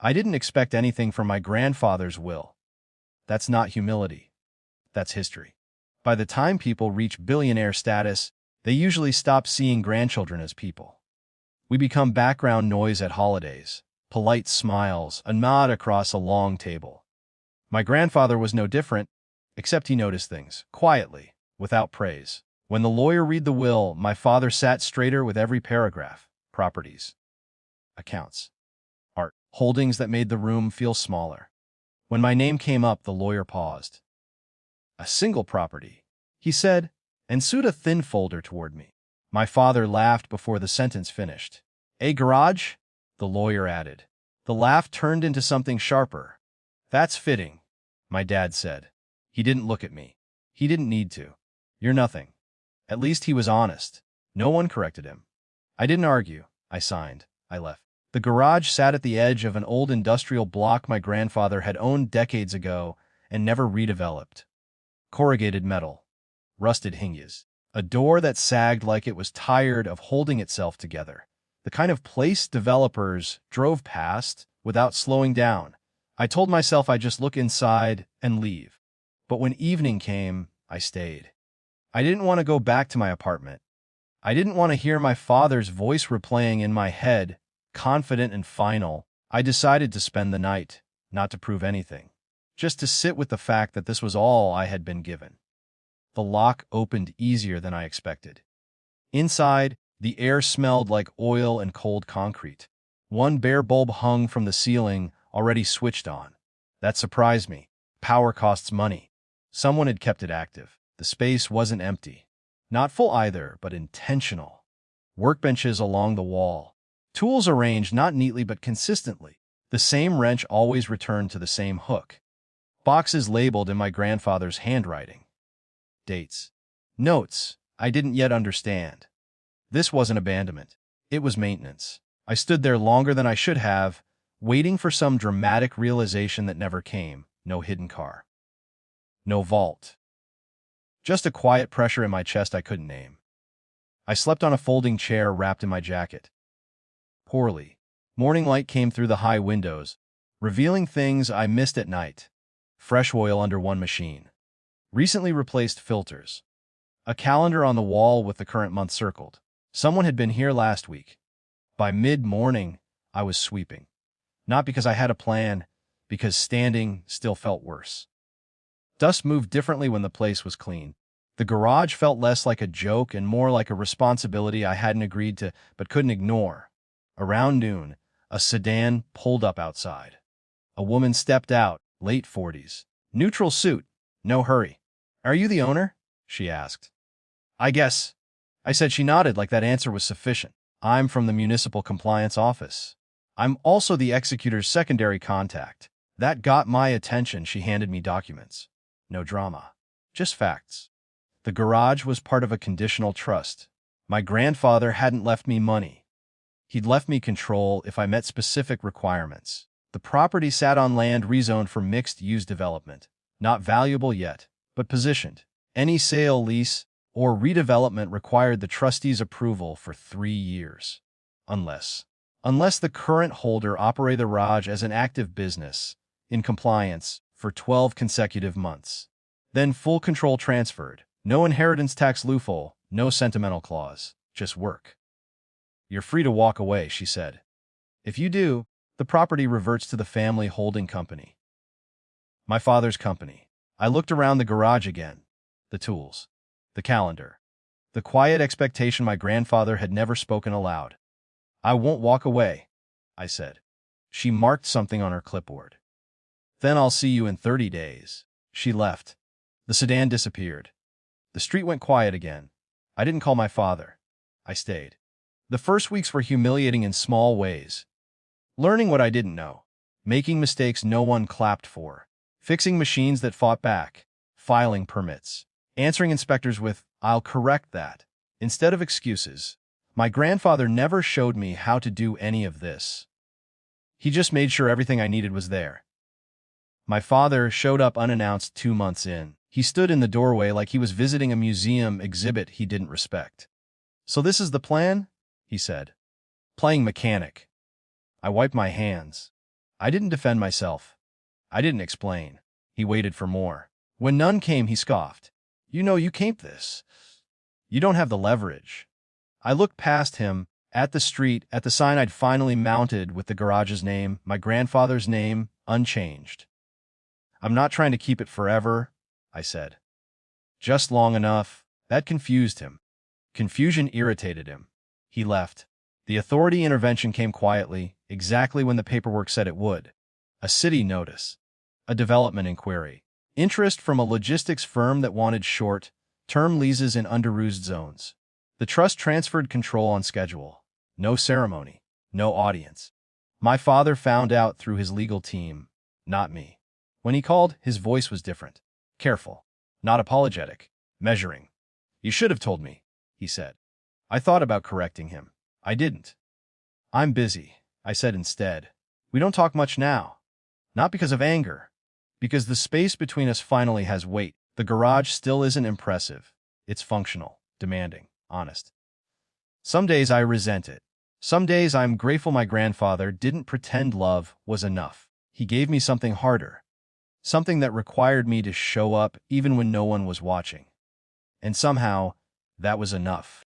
I didn't expect anything from my grandfather's will. That's not humility. That's history. By the time people reach billionaire status, they usually stop seeing grandchildren as people. We become background noise at holidays, polite smiles, a nod across a long table. My grandfather was no different, except he noticed things, quietly, without praise. When the lawyer read the will, my father sat straighter with every paragraph. Properties, accounts, art, holdings that made the room feel smaller. When my name came up, the lawyer paused. A single property, he said, and sued a thin folder toward me. My father laughed before the sentence finished. A garage? The lawyer added. The laugh turned into something sharper. That's fitting, my dad said. He didn't look at me. He didn't need to. You're nothing. At least he was honest. No one corrected him. I didn't argue. I signed. I left. The garage sat at the edge of an old industrial block my grandfather had owned decades ago and never redeveloped. Corrugated metal, rusted hinges, a door that sagged like it was tired of holding itself together. The kind of place developers drove past without slowing down. I told myself I'd just look inside and leave. But when evening came, I stayed. I didn't want to go back to my apartment. I didn't want to hear my father's voice replaying in my head, confident and final. I decided to spend the night, not to prove anything, just to sit with the fact that this was all I had been given. The lock opened easier than I expected. Inside, the air smelled like oil and cold concrete. One bare bulb hung from the ceiling, already switched on. That surprised me. Power costs money. Someone had kept it active. The space wasn't empty. Not full either, but intentional. Workbenches along the wall. Tools arranged not neatly but consistently. The same wrench always returned to the same hook. Boxes labeled in my grandfather's handwriting. Dates. Notes I didn't yet understand. This wasn't abandonment. It was maintenance. I stood there longer than I should have, waiting for some dramatic realization that never came. No hidden car. No vault. Just a quiet pressure in my chest I couldn't name. I slept on a folding chair wrapped in my jacket. Poorly. Morning light came through the high windows, revealing things I missed at night. Fresh oil under one machine. Recently replaced filters. A calendar on the wall with the current month circled. Someone had been here last week. By mid-morning, I was sweeping. Not because I had a plan, because standing still felt worse. Dust moved differently when the place was clean. The garage felt less like a joke and more like a responsibility I hadn't agreed to but couldn't ignore. Around noon, a sedan pulled up outside. A woman stepped out, late 40s. Neutral suit, no hurry. Are you the owner? She asked. I guess. I said. She nodded like that answer was sufficient. I'm from the municipal compliance office. I'm also the executor's secondary contact. That got my attention. She handed me documents. No drama. Just facts. The garage was part of a conditional trust. My grandfather hadn't left me money. He'd left me control if I met specific requirements. The property sat on land rezoned for mixed-use development. Not valuable yet, but positioned. Any sale, lease, or redevelopment required the trustee's approval for 3 years. Unless the current holder operated the garage as an active business, in compliance, for 12 consecutive months. Then full control transferred. No inheritance tax loophole, no sentimental clause, just work. You're free to walk away, she said. If you do, the property reverts to the family holding company. My father's company. I looked around the garage again. The tools. The calendar. The quiet expectation my grandfather had never spoken aloud. I won't walk away, I said. She marked something on her clipboard. Then I'll see you in 30 days. She left. The sedan disappeared. The street went quiet again. I didn't call my father. I stayed. The first weeks were humiliating in small ways. Learning what I didn't know. Making mistakes no one clapped for. Fixing machines that fought back. Filing permits. Answering inspectors with, "I'll correct that," instead of excuses. My grandfather never showed me how to do any of this. He just made sure everything I needed was there. My father showed up unannounced 2 months in. He stood in the doorway like he was visiting a museum exhibit he didn't respect. "So this is the plan?" he said. "Playing mechanic." I wiped my hands. I didn't defend myself. I didn't explain. He waited for more. When none came, he scoffed. You know you can't this. You don't have the leverage. I looked past him, at the street, at the sign I'd finally mounted with the garage's name, my grandfather's name, unchanged. I'm not trying to keep it forever, I said. Just long enough. That confused him. Confusion irritated him. He left. The authority intervention came quietly, exactly when the paperwork said it would. A city notice. A development inquiry. Interest from a logistics firm that wanted short-term leases in under-used zones. The trust transferred control on schedule. No ceremony. No audience. My father found out through his legal team, not me. When he called, his voice was different. Careful. Not apologetic. Measuring. You should have told me, he said. I thought about correcting him. I didn't. I'm busy, I said instead. We don't talk much now. Not because of anger. Because the space between us finally has weight. The garage still isn't impressive. It's functional, demanding, honest. Some days I resent it. Some days I'm grateful my grandfather didn't pretend love was enough. He gave me something harder. Something that required me to show up even when no one was watching. And somehow, that was enough.